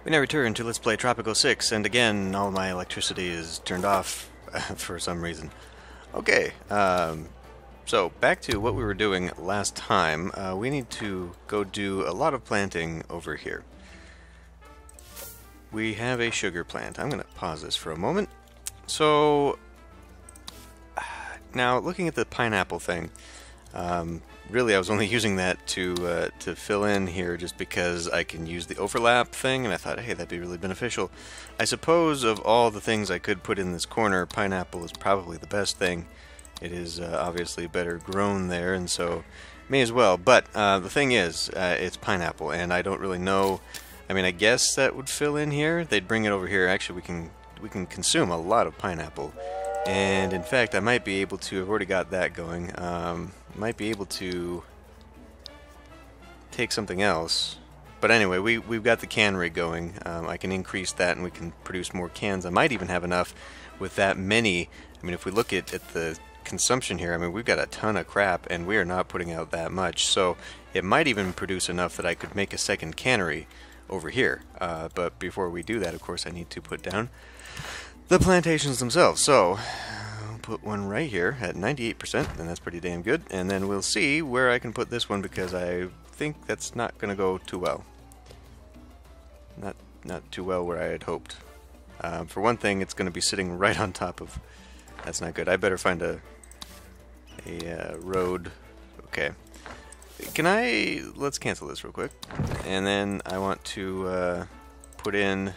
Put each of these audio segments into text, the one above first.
We now return to Let's Play Tropico 6, and again, all my electricity is turned off for some reason. Okay, so back to what we were doing last time. We need to go do a lot of planting over here. We have a sugar plant. I'm going to pause this for a moment. So, now looking at the pineapple thing, really, I was only using that to fill in here just because I can use the overlap thing, and I thought, hey, that'd be really beneficial. I suppose of all the things I could put in this corner, pineapple is probably the best thing. It is obviously better grown there, and so may as well. But the thing is, it's pineapple, and I don't really know. I mean, I guess that would fill in here. They'd bring it over here. Actually, we can consume a lot of pineapple. And in fact, I might be able to, I've already got that going, might be able to take something else. But anyway, we've got the cannery going. I can increase that and we can produce more cans. I might even have enough with that many. I mean, if we look at the consumption here, I mean, we've got a ton of crap and we are not putting out that much. So it might even produce enough that I could make a second cannery over here. But before we do that, of course, I need to put down the plantations themselves. So I'll put one right here at 98%, and that's pretty damn good. And then we'll see where I can put this one, because I think that's not going to go too well. Not too well where I had hoped. For one thing, it's going to be sitting right on top of. That's not good. I better find a road. Okay. Can I? Let's cancel this real quick, and then I want to put in.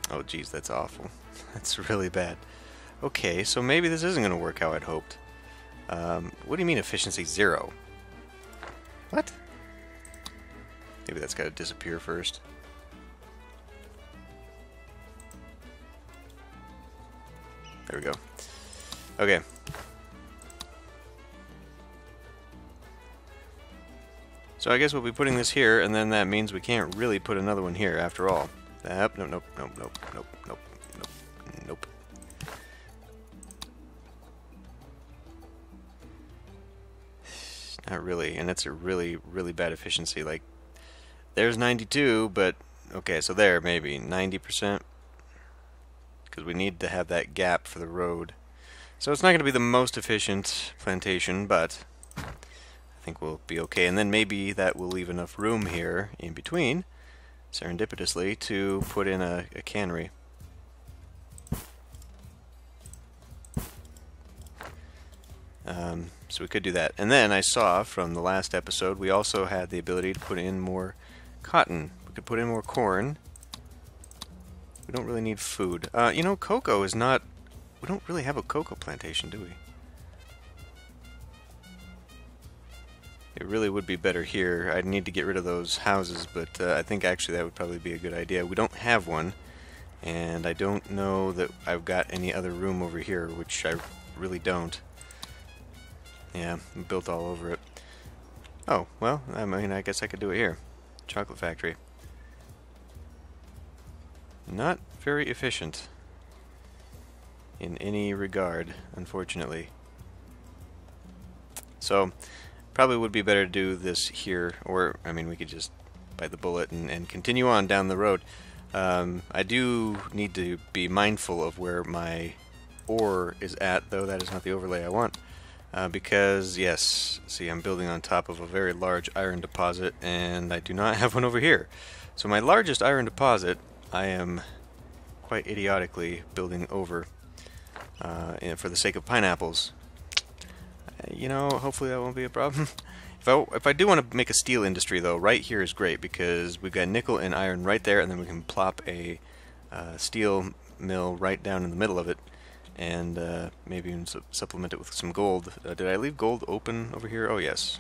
Oh, geez, that's awful. That's really bad. Okay, so maybe this isn't going to work how I'd hoped. What do you mean efficiency 0? What? Maybe that's got to disappear first. There we go. Okay. So I guess we'll be putting this here, and then that means we can't really put another one here after all. Nope, nope, nope, nope, nope, nope, nope, nope. Not really, and it's a really, really bad efficiency. Like, there's 92, but okay, so there, maybe 90%, because we need to have that gap for the road. So it's not going to be the most efficient plantation, but I think we'll be okay. And then maybe that will leave enough room here in between, serendipitously, to put in a cannery. So we could do that. And then I saw from the last episode we also had the ability to put in more cotton. We could put in more corn. We don't really need food. You know, cocoa is not... We don't really have a cocoa plantation, do we? It really would be better here. I'd need to get rid of those houses, but I think actually that would probably be a good idea. We don't have one, and I don't know that I've got any other room over here, which I really don't. Yeah, I'm built all over it. Oh, well, I mean, I guess I could do it here. Chocolate factory. Not very efficient in any regard, unfortunately. So, probably would be better to do this here, or, I mean, we could just bite the bullet and continue on down the road. I do need to be mindful of where my ore is at, though that is not the overlay I want. Because, yes, see, I'm building on top of a very large iron deposit, and I do not have one over here. So my largest iron deposit, I am quite idiotically building over for the sake of pineapples. You know, hopefully that won't be a problem. If I do want to make a steel industry, though, right here is great, because we've got nickel and iron right there, and then we can plop a steel mill right down in the middle of it, and maybe even supplement it with some gold. Did I leave gold open over here? Oh yes,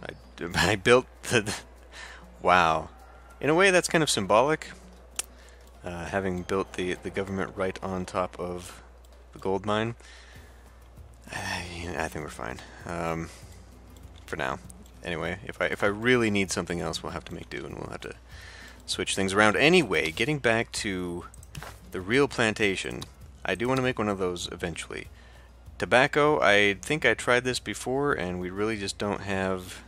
I built the... Wow. In a way that's kind of symbolic, having built the government right on top of the gold mine. I think we're fine, for now. Anyway, if I really need something else, we'll have to make do, and we'll have to switch things around. Anyway, getting back to the real plantation, I do want to make one of those eventually. Tobacco, I think I tried this before, and we really just don't have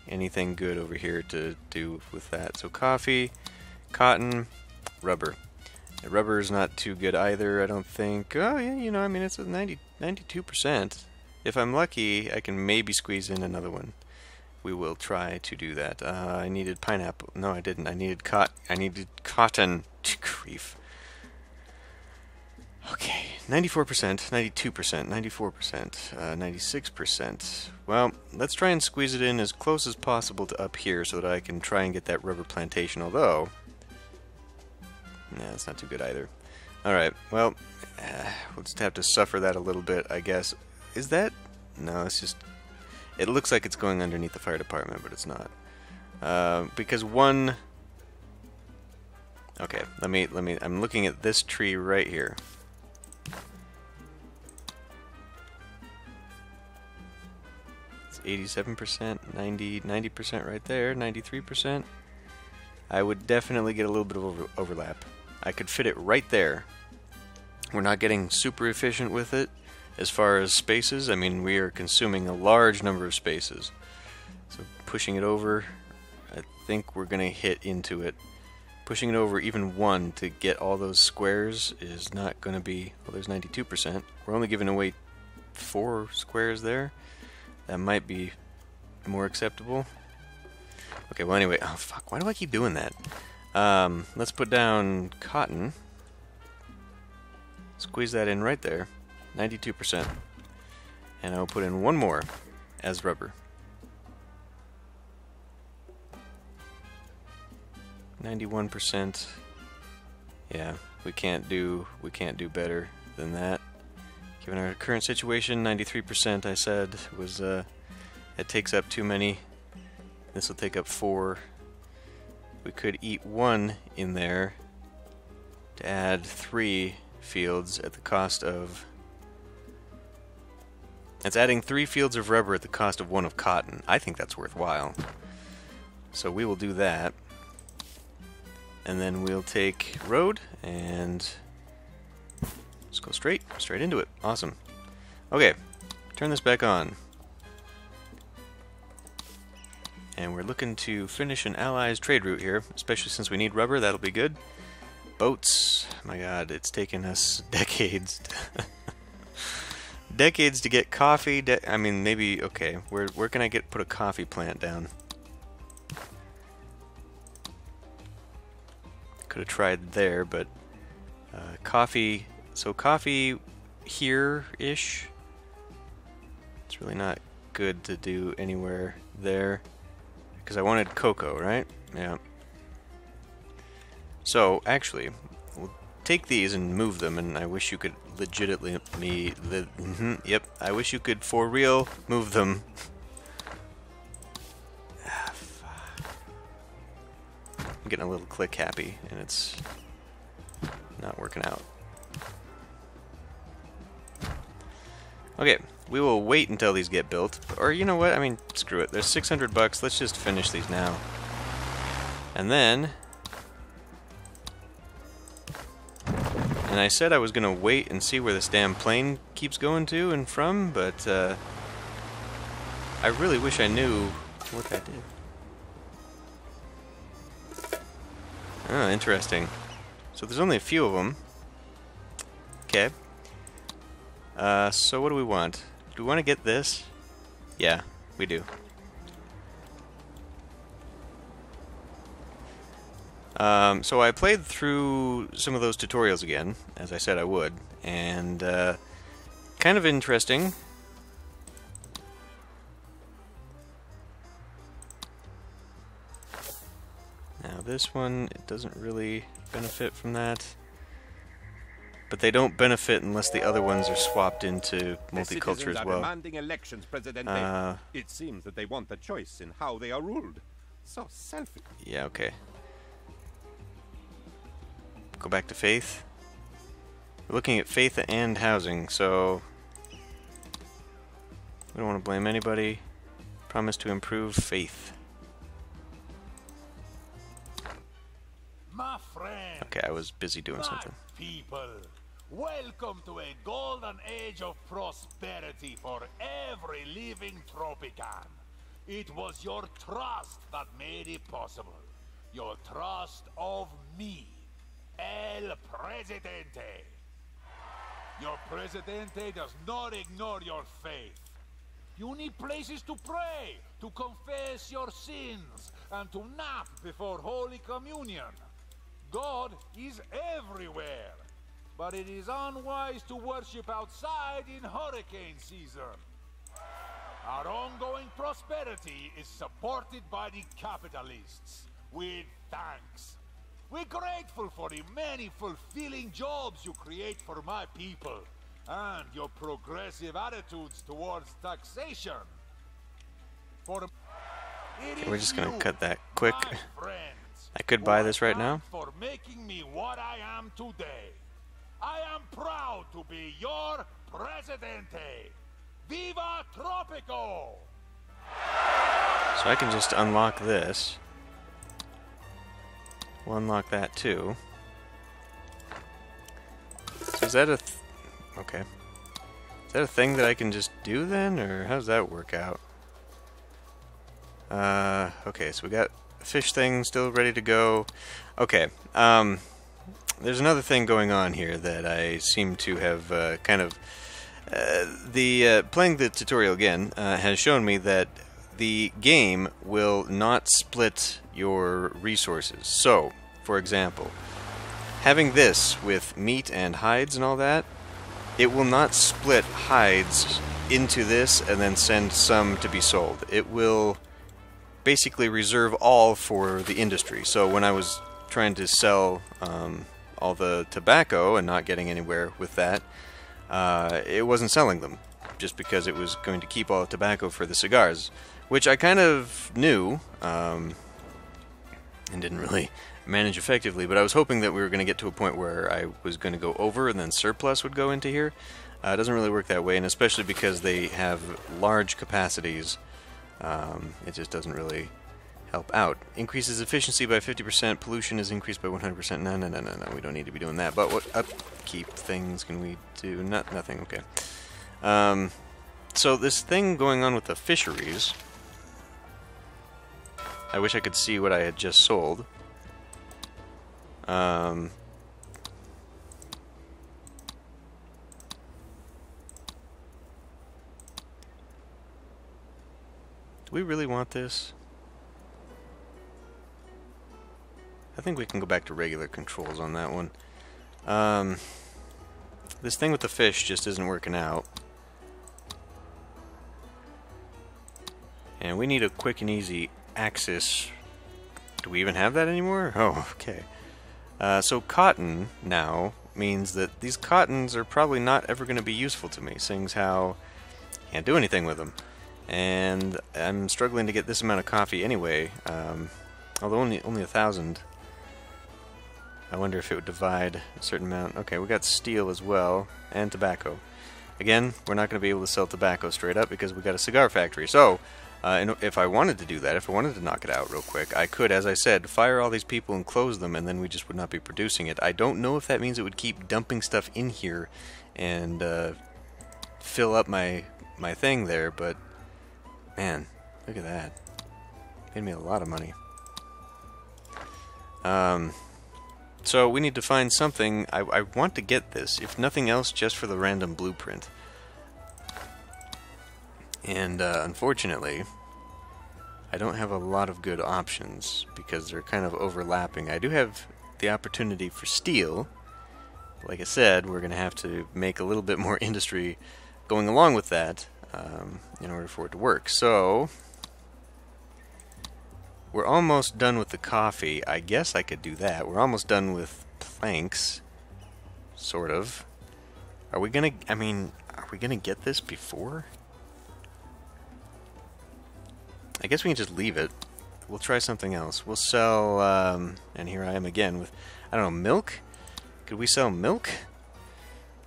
anything good over here to do with that. So coffee, cotton, rubber. Rubber is not too good either, I don't think. Oh yeah, you know, I mean, it's a 92%. If I'm lucky, I can maybe squeeze in another one. We will try to do that. I needed pineapple. No, I didn't. I needed cotton. Grief. Okay, 94%, 92%, 94%, 96%. Well, let's try and squeeze it in as close as possible to up here so that I can try and get that rubber plantation, although... nah, that's not too good either. Alright, well, we'll just have to suffer that a little bit, I guess. Is that... no, it's just... it looks like it's going underneath the fire department, but it's not. Because one... okay, let me... I'm looking at this tree right here. It's 87%, 90% right there, 93%. I would definitely get a little bit of overlap. I could fit it right there. We're not getting super efficient with it as far as spaces. I mean, we are consuming a large number of spaces. So pushing it over, I think we're going to hit into it. Pushing it over even one to get all those squares is not going to be... well, there's 92%. We're only giving away 4 squares there. That might be more acceptable. Okay, well anyway, oh fuck, why do I keep doing that? Let's put down cotton. Squeeze that in right there, 92%. And I'll put in one more as rubber. 91%. Yeah, we can't do better than that. Given our current situation, 93% I said was it takes up too many. This will take up 4. We could eat 1 in there to add 3 fields at the cost of... it's adding 3 fields of rubber at the cost of 1 of cotton. I think that's worthwhile. So we will do that. And then we'll take road and just go straight into it. Awesome. Okay, turn this back on. And we're looking to finish an allies trade route here, especially since we need rubber. That'll be good. Boats. My god, it's taken us decades. Decades to get coffee. I mean, maybe, okay, where can I put a coffee plant down? Could have tried there, but coffee, so coffee here-ish. It's really not good to do anywhere there. Because I wanted cocoa, right? Yeah. So, actually, we'll take these and move them, and I wish you could legitimately... yep, I wish you could, for real, move them. Ah, fuck. I'm getting a little click happy, and it's not working out. Okay, we will wait until these get built. Or, you know what? I mean, screw it. There's 600 bucks. Let's just finish these now. And then... and I said I was going to wait and see where this damn plane keeps going to and from, but I really wish I knew what that did. Oh, interesting. So there's only a few of them. Okay. So what do we want? Do we want to get this? Yeah, we do. So I played through some of those tutorials again, as I said I would, and kind of interesting. Now this one, it doesn't really benefit from that. But they don't benefit unless the other ones are swapped into multicultural as well. Demanding elections, Presidente. It seems that they want a choice in how they are ruled. So selfish. Yeah, okay. Go back to faith. We're looking at faith and housing, so we don't want to blame anybody. Promise to improve faith. My friend. Okay, I was busy doing something. People, welcome to a golden age of prosperity for every living Tropican. It was your trust that made it possible. Your trust of me, El Presidente. Your Presidente does not ignore your faith. You need places to pray, to confess your sins, and to nap before Holy Communion. God is everywhere, but it is unwise to worship outside in hurricane season. Our ongoing prosperity is supported by the capitalists, with thanks. We're grateful for the many fulfilling jobs you create for my people, and your progressive attitudes towards taxation. We're just gonna cut that quick. I could buy this right now. For making me what I am today. I am proud to be your Presidente. Viva Tropico! So I can just unlock this. We'll unlock that too. So is that a... okay. Is that a thing that I can just do then, or how does that work out? Okay, so we got a fish thing still ready to go. Okay, there's another thing going on here that I seem to have kind of... playing the tutorial again has shown me that the game will not split your resources. So, for example, having this with meat and hides and all that, it will not split hides into this and then send some to be sold. It will basically reserve all for the industry. So when I was trying to sell all the tobacco and not getting anywhere with that, it wasn't selling them, just because it was going to keep all the tobacco for the cigars, which I kind of knew, and didn't really manage effectively, but I was hoping that we were going to get to a point where I was going to go over and then surplus would go into here. It doesn't really work that way, and especially because they have large capacities, it just doesn't really help out. Increases efficiency by 50%, pollution is increased by 100%. No, we don't need to be doing that. But what upkeep things can we do? Nothing, okay. So this thing going on with the fisheries, I wish I could see what I had just sold. Do we really want this? I think we can go back to regular controls on that one. This thing with the fish just isn't working out. And we need a quick and easy axis. Do we even have that anymore? Oh, okay. So cotton now means that these cottons are probably not ever going to be useful to me, seeing as how I can't do anything with them. And I'm struggling to get this amount of coffee anyway, although only 1,000. I wonder if it would divide a certain amount. Okay, we got steel as well, and tobacco. Again, we're not going to be able to sell tobacco straight up because we got a cigar factory. So, if I wanted to do that, if I wanted to knock it out real quick, I could, as I said, fire all these people and close them, and then we just would not be producing it. I don't know if that means it would keep dumping stuff in here and fill up my thing there, but man, look at that. Paid me a lot of money. So we need to find something. I want to get this, if nothing else, just for the random blueprint. And unfortunately, I don't have a lot of good options because they're kind of overlapping. I do have the opportunity for steel. Like I said, we're going to have to make a little bit more industry going along with that in order for it to work. So we're almost done with the coffee. I guess I could do that. We're almost done with planks, sort of. Are we gonna, are we gonna get this before? I guess we can just leave it. We'll try something else. We'll sell, and here I am again with, I don't know, milk? Could we sell milk?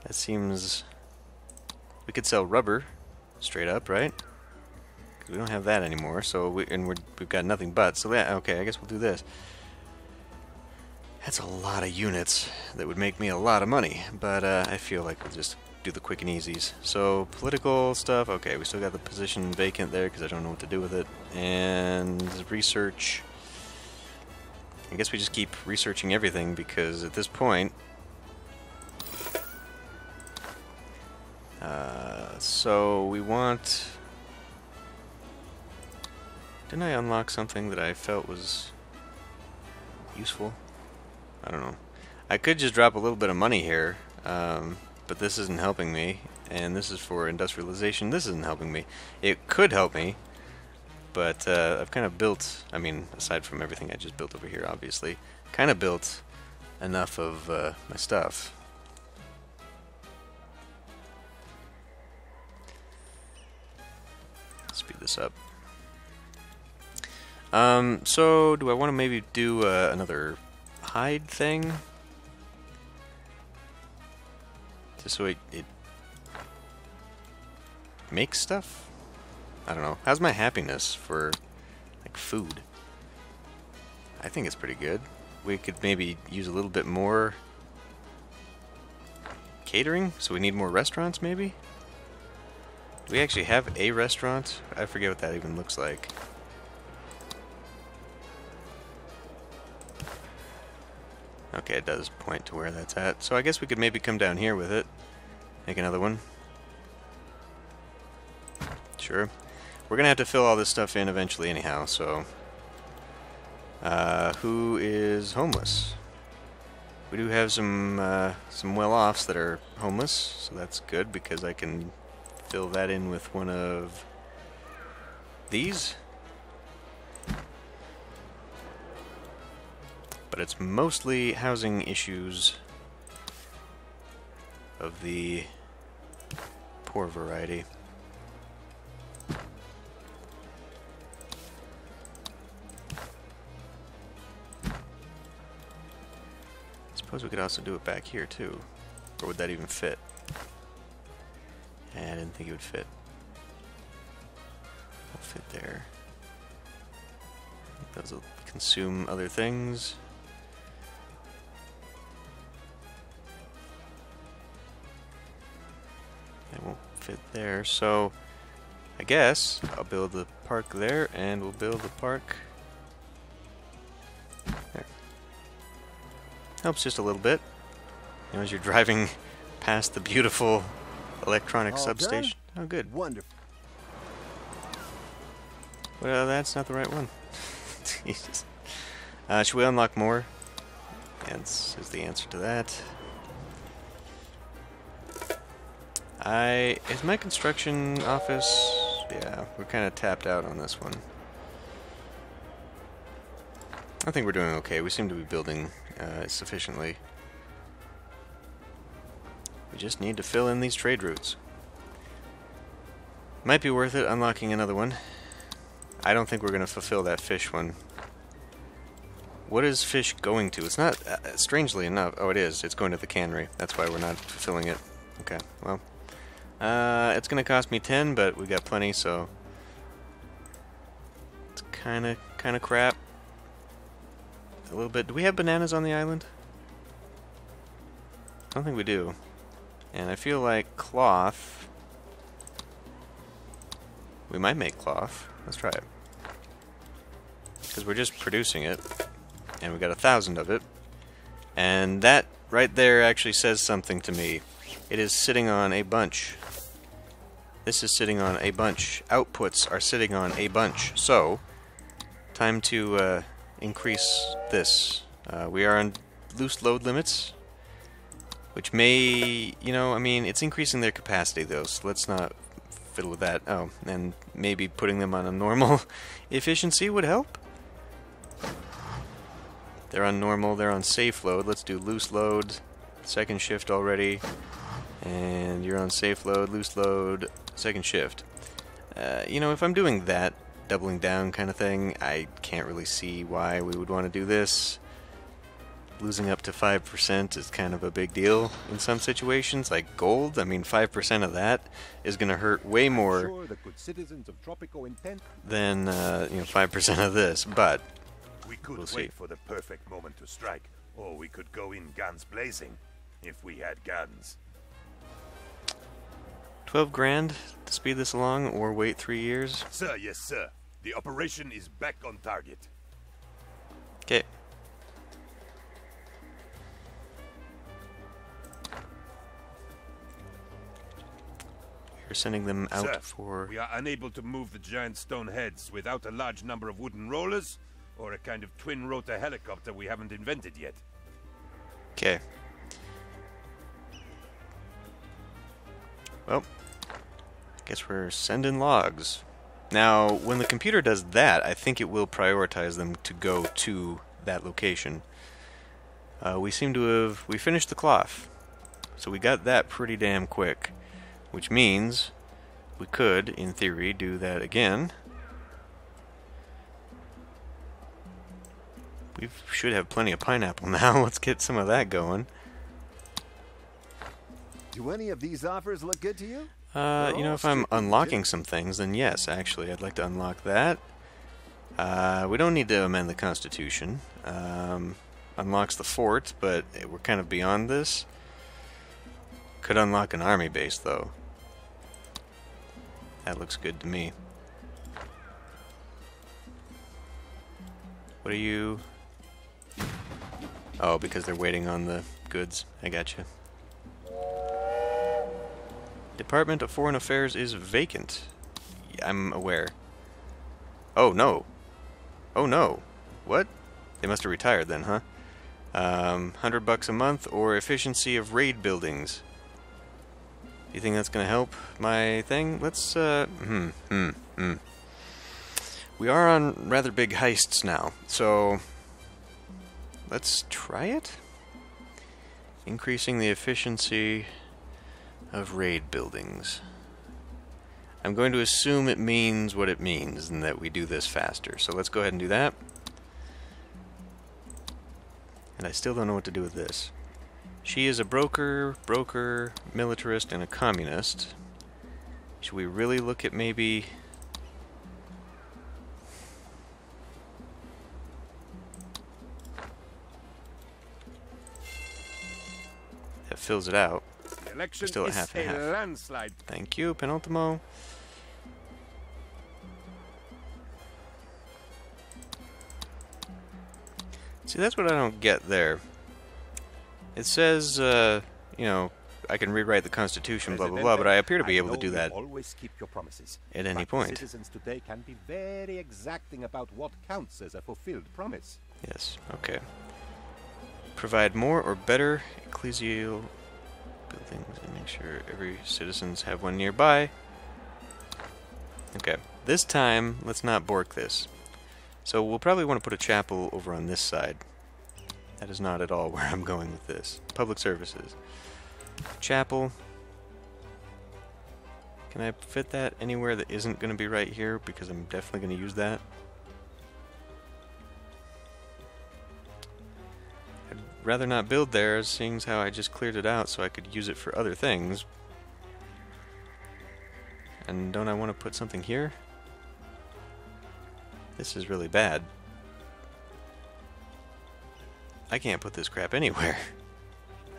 That seems, we could sell rubber, straight up, right? We don't have that anymore, so we've got nothing but. So yeah, okay, I guess we'll do this. That's a lot of units that would make me a lot of money, but I feel like we'll just do the quick and easies. So, political stuff, okay, we still got the position vacant there because I don't know what to do with it. And research, I guess we just keep researching everything because at this point, so we want, didn't I unlock something that I felt was useful? I don't know. I could just drop a little bit of money here, but this isn't helping me, and this is for industrialization. This isn't helping me. It could help me, but I've kind of built, I mean, aside from everything I just built over here, obviously, kind of built enough of my stuff. Speed this up. So do I want to maybe do another hide thing? Just so it makes stuff? I don't know. How's my happiness for, like, food? I think it's pretty good. We could maybe use a little bit more catering, so we need more restaurants, maybe? Do we actually have a restaurant? I forget what that even looks like. Okay, it does point to where that's at. So I guess we could maybe come down here with it. Make another one. Sure. We're gonna have to fill all this stuff in eventually anyhow, so... who is homeless? We do have some well-offs that are homeless, so that's good because I can fill that in with one of these. But it's mostly housing issues of the poor variety. Suppose we could also do it back here too. Or would that even fit? I didn't think it would fit. It'll fit there. Those will consume other things. It won't fit there, so I guess I'll build the park there, and we'll build the park there. Helps just a little bit. You know, as you're driving past the beautiful electronic substation. Done? Oh, good. Wonderful. Well, that's not the right one. Jesus. Should we unlock more? Yes, is the answer to that. Is my construction office... Yeah, we're kind of tapped out on this one. I think we're doing okay. We seem to be building sufficiently. We just need to fill in these trade routes. Might be worth it unlocking another one. I don't think we're going to fulfill that fish one. What is fish going to? It's not, strangely enough, oh it is, it's going to the cannery. That's why we're not fulfilling it. Okay, well. It's going to cost me 10, but we got plenty, so... It's kind of crap. A little bit. Do we have bananas on the island? I don't think we do. And I feel like cloth... We might make cloth. Let's try it. Because we're just producing it. And we got 1,000 of it. And that right there actually says something to me. It is sitting on a bunch. This is sitting on a bunch. Outputs are sitting on a bunch. So, time to increase this. We are on loose load limits. Which may, you know, I mean, it's increasing their capacity though. So let's not fiddle with that. Oh, and maybe putting them on a normal efficiency would help. They're on normal, they're on safe load. Let's do loose load, second shift already. And you're on safe load, loose load, second shift. You know, if I'm doing that, doubling down kind of thing, I can't really see why we would want to do this. Losing up to 5% is kind of a big deal in some situations, like gold. I mean, 5% of that is going to hurt way more Sure, the good citizens of Tropico intend. than, you know, 5% of this, but We could We'll see. wait for the perfect moment to strike, or we could go in guns blazing, if we had guns. 12 grand to speed this along, or wait 3 years? Sir, yes, sir. The operation is back on target. Okay. We're sending them out Sir, for... we are unable to move the giant stone heads without a large number of wooden rollers or a kind of twin-rotor helicopter we haven't invented yet. Okay. Well, guess we're sending logs. Now, when the computer does that, I think it will prioritize them to go to that location. We seem to have... we finished the cloth. So we got that pretty damn quick. Which means we could, in theory, do that again. We should have plenty of pineapple now. Let's get some of that going. Do any of these offers look good to you? You know, if I'm unlocking some things, then yes, actually, I'd like to unlock that. We don't need to amend the Constitution. Unlocks the fort, but we're kind of beyond this. Could unlock an army base, though. That looks good to me. What are you... oh, because they're waiting on the goods. I gotcha. Department of Foreign Affairs is vacant. Yeah, I'm aware. Oh, no. Oh, no. What? They must have retired then, huh? $100 a month or efficiency of raid buildings. Do you think that's going to help my thing? Let's, We are on rather big heists now, so let's try it. Increasing the efficiency of raid buildings. I'm going to assume it means what it means and that we do this faster. So let's go ahead and do that. And I still don't know what to do with this. She is a broker, militarist, and a communist. Should we really look at maybe... that fills it out. Election We're still at is half and a half. landslide. Thank you, Penultimo. See, that's what I don't get there. It says, you know, I can rewrite the Constitution, blah, blah, blah, but I appear to be able to do that Always keep your promises. at any But point. Citizens today can be very exacting about what counts as a fulfilled promise. Yes, okay. Provide more or better ecclesial buildings and make sure every citizens have one nearby. Okay, this time, let's not bork this. So we'll probably want to put a chapel over on this side. That is not at all where I'm going with this. Public services. Chapel. Can I fit that anywhere that isn't going to be right here? Because I'm definitely going to use that. I'd rather not build there, seeing as how I just cleared it out so I could use it for other things. And don't I want to put something here? This is really bad. I can't put this crap anywhere.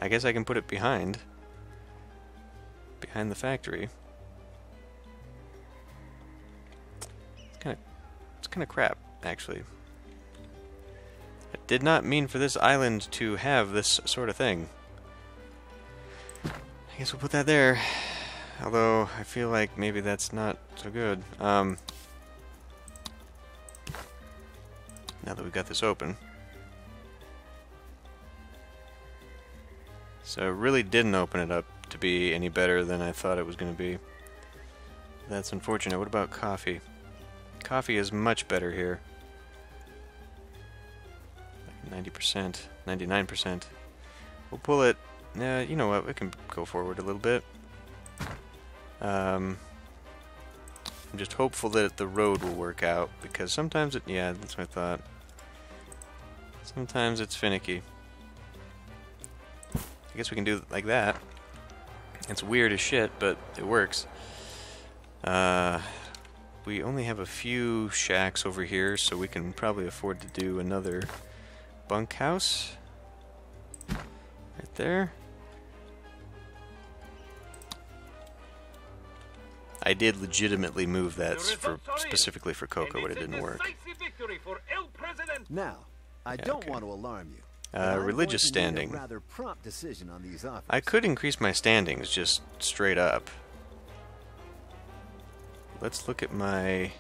I guess I can put it behind the factory. It's kind of crap, actually. I did not mean for this island to have this sort of thing. I guess we'll put that there. Although I feel like maybe that's not so good. Now that we've got this open. So it really didn't open it up to be any better than I thought it was going to be. That's unfortunate. What about coffee? Coffee is much better here. 90%, 99%. We'll pull it. You know what? We can go forward a little bit. I'm just hopeful that the road will work out because sometimes it. Yeah, that's what I thought. Sometimes it's finicky. I guess we can do it like that. It's weird as shit, but it works. We only have a few shacks over here, so we can probably afford to do another bunkhouse. Right there. I did legitimately move that specifically for Cocoa, but it didn't work. Now, I don't want to alarm you. Religious standing. Rather prompt decision on these offers. I could increase my standings just straight up. Let's look at my...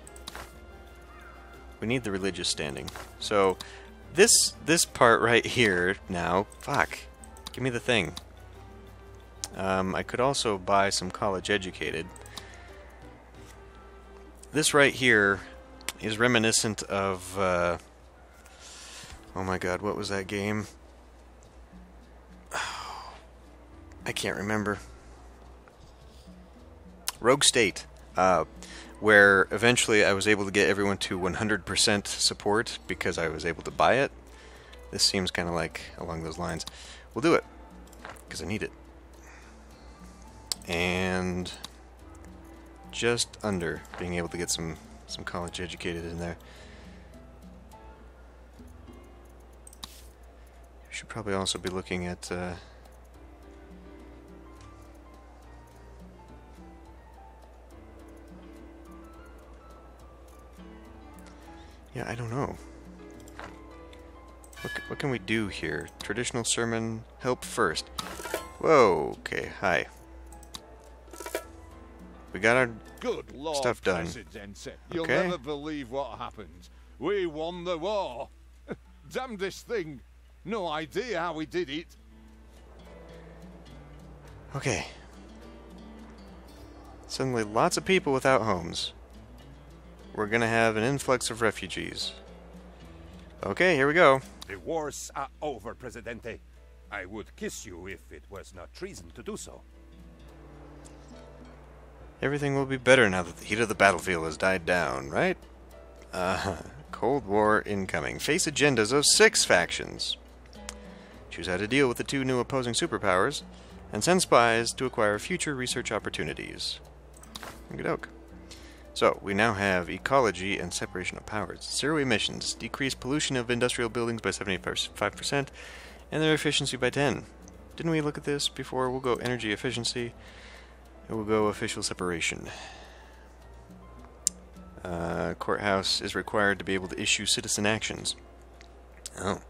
We need the religious standing. So, this part right here now... Fuck. Give me the thing. I could also buy some college educated. This right here is reminiscent of... oh my god, what was that game? Oh, I can't remember. Rogue State. Where eventually I was able to get everyone to 100% support because I was able to buy it. This seems kind of like along those lines. We'll do it because I need it. And just under being able to get some college educated in there. Should probably also be looking at yeah, I don't know. What can we do here? Traditional sermon, help first. Whoa, okay, hi. We got our Good Lord, stuff done. Presidente. You'll Okay. never believe what happened. We won the war. Damn this thing. No idea how we did it. Okay. Suddenly lots of people without homes. We're gonna have an influx of refugees. Okay, here we go. The wars are over, Presidente. I would kiss you if it was not treason to do so. Everything will be better now that the heat of the battlefield has died down, right? Cold War incoming. Face agendas of 6 factions. Choose how to deal with the 2 new opposing superpowers, and send spies to acquire future research opportunities. Okey-doke. So, we now have ecology and separation of powers. 0 emissions, decrease pollution of industrial buildings by 75%, and their efficiency by 10. Didn't we look at this before? We'll go energy efficiency, and we'll go official separation. Courthouse is required to be able to issue citizen actions. Oh.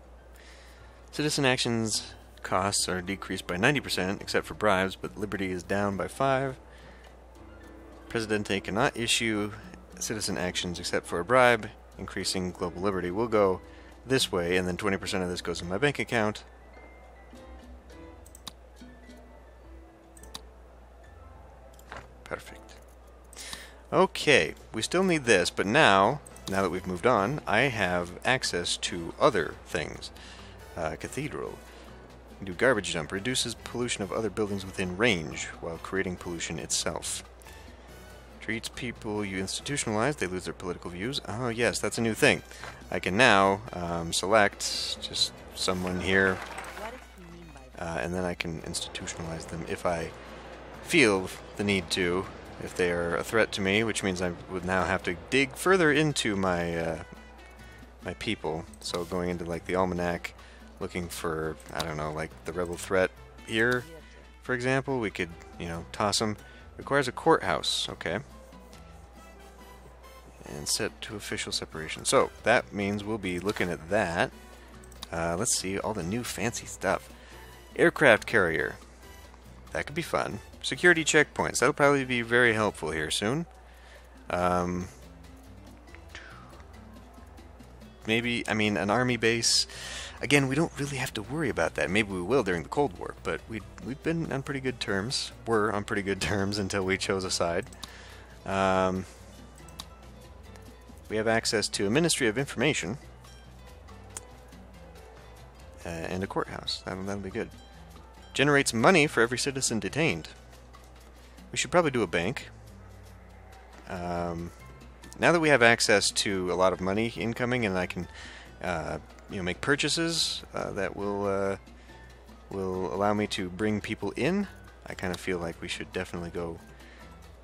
Citizen actions costs are decreased by 90%, except for bribes, but liberty is down by 5. Presidente cannot issue citizen actions except for a bribe, increasing global liberty. We'll go this way, and then 20% of this goes in my bank account. Perfect. Okay, we still need this, but now that we've moved on, I have access to other things. Cathedral. Do garbage dump. Reduces pollution of other buildings within range, while creating pollution itself. Treats people you institutionalize, they lose their political views. Oh yes, that's a new thing. I can now select just someone here, and then I can institutionalize them if I feel the need to, if they are a threat to me, which means I would now have to dig further into my my people. So going into like the almanac, looking for, I don't know, like the rebel threat here, for example, we could, you know, toss them. Requires a courthouse, okay. And set to official separation. So, that means we'll be looking at that. Let's see, all the new fancy stuff. Aircraft carrier. That could be fun. Security checkpoints. That'll probably be very helpful here soon. Maybe, I mean, an army base. Again, we don't really have to worry about that. Maybe we will during the Cold War, but we've been on pretty good terms. Were on pretty good terms until we chose a side. We have access to a Ministry of Information and a courthouse. That'll be good. Generates money for every citizen detained. We should probably do a bank. Now that we have access to a lot of money incoming, and I can, you know, make purchases that will allow me to bring people in, I kind of feel like we should definitely go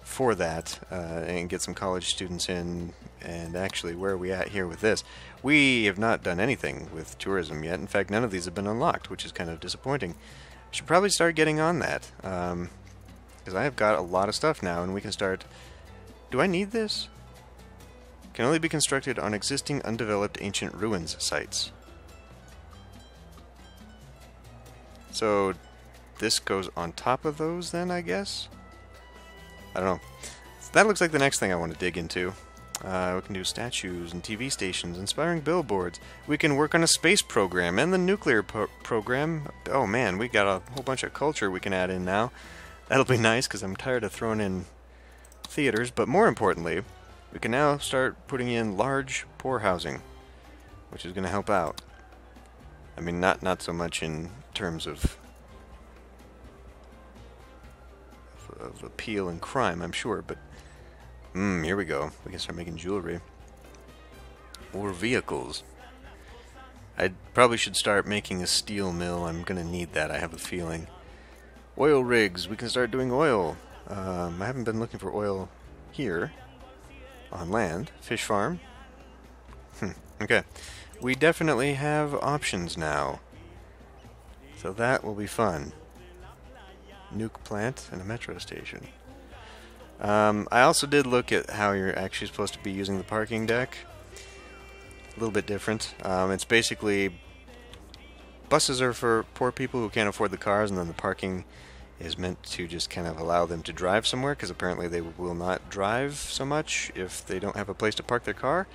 for that and get some college students in. And actually, where are we at here with this? We have not done anything with tourism yet. In fact, none of these have been unlocked, which is kind of disappointing. Should probably start getting on that, because I have got a lot of stuff now, and we can start Do I need this? Can only be constructed on existing undeveloped ancient ruins sites. So this goes on top of those then, I guess? I don't know. That looks like the next thing I want to dig into. We can do statues and TV stations, inspiring billboards. We can work on a space program and the nuclear program. Oh man, we got a whole bunch of culture we can add in now. That'll be nice because I'm tired of throwing in theaters, but more importantly, we can now start putting in large, poor housing, which is going to help out. I mean, not so much in terms of appeal and crime, I'm sure, but here we go. We can start making jewelry. Or vehicles. I probably should start making a steel mill. I'm going to need that, I have a feeling. Oil rigs. We can start doing oil. I haven't been looking for oil here. On land. Fish farm. Okay. We definitely have options now. So that will be fun. Nuke plant and a metro station. I also did look at how you're actually supposed to be using the parking deck. A little bit different. It's basically buses are for poor people who can't afford the cars, and then the parking is meant to just kind of allow them to drive somewhere, because apparently they will not drive so much if they don't have a place to park their car.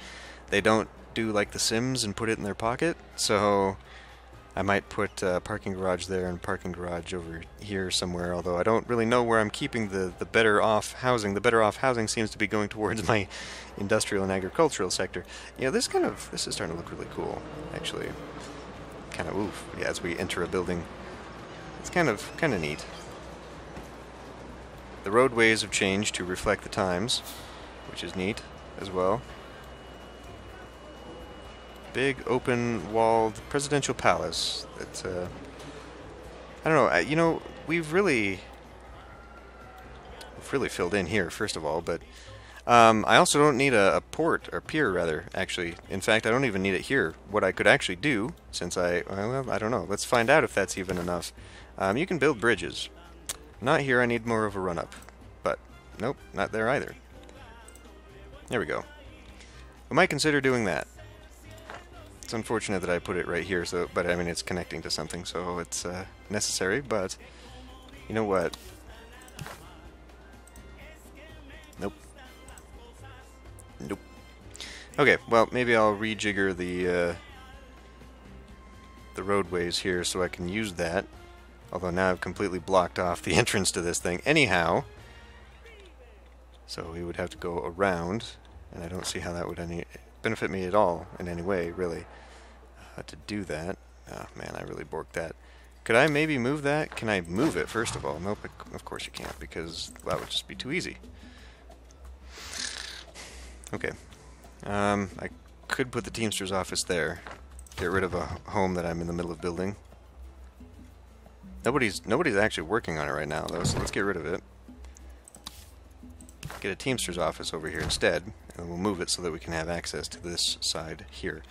They don't do like the Sims and put it in their pocket, so I might put a parking garage there and parking garage over here somewhere, although I don't really know where I'm keeping the better off housing. The better off housing seems to be going towards my industrial and agricultural sector. You know, this is starting to look really cool, actually. Kind of, oof, yeah, as we enter a building. It's kind of neat. The roadways have changed to reflect the times, which is neat as well. Big open-walled presidential palace. That I don't know. You know, we've really filled in here, first of all. But I also don't need a port or pier, rather. Actually, in fact, I don't even need it here. What I could actually do, since well, I don't know. Let's find out if that's even enough. You can build bridges. Not here. I need more of a run-up. But nope, not there either. There we go. I might consider doing that. It's unfortunate that I put it right here, but I mean it's connecting to something, so it's necessary, but you know what? Nope. Nope. Okay, well, maybe I'll rejigger the roadways here so I can use that, although now I've completely blocked off the entrance to this thing. Anyhow, so we would have to go around, and I don't see how that would benefit me at all in any way, really, to do that. Oh man, I really borked that. Could I maybe move that? Can I move it, first of all? Nope, of course you can't, because that would just be too easy. Okay. I could put the Teamster's office there. Get rid of a home that I'm in the middle of building. Nobody's actually working on it right now, though, so let's get rid of it. Get a Teamster's office over here instead, and we'll move it so that we can have access to this side here.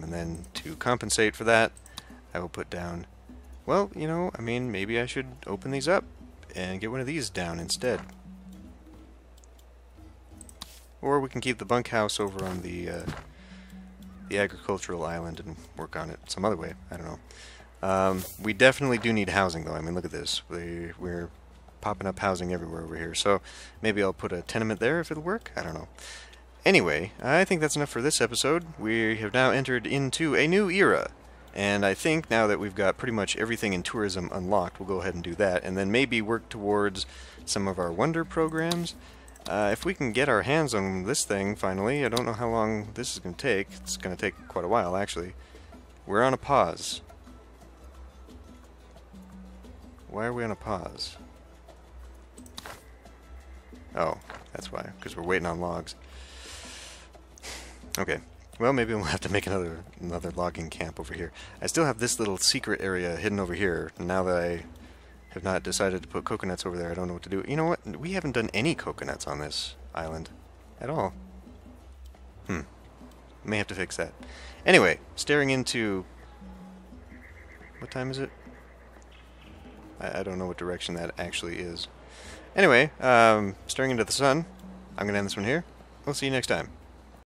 And then to compensate for that, I will put down, well, you know, I mean, maybe I should open these up and get one of these down instead. Or we can keep the bunkhouse over on the agricultural island and work on it some other way. I don't know. We definitely do need housing, though. I mean, look at this. We're popping up housing everywhere over here. So maybe I'll put a tenement there if it'll work. I don't know. Anyway, I think that's enough for this episode. We have now entered into a new era. And I think now that we've got pretty much everything in tourism unlocked, we'll go ahead and do that. And then maybe work towards some of our wonder programs. If we can get our hands on this thing, finally, I don't know how long this is going to take. It's going to take quite a while, actually. We're on a pause. Why are we on a pause? Oh, that's why, because we're waiting on logs. Okay, well, maybe we'll have to make another logging camp over here. I still have this little secret area hidden over here. Now that I have not decided to put coconuts over there, I don't know what to do. You know what? We haven't done any coconuts on this island at all. May have to fix that. Anyway, staring into... What time is it? I don't know what direction that actually is. Anyway, staring into the sun, I'm going to end this one here. We'll see you next time.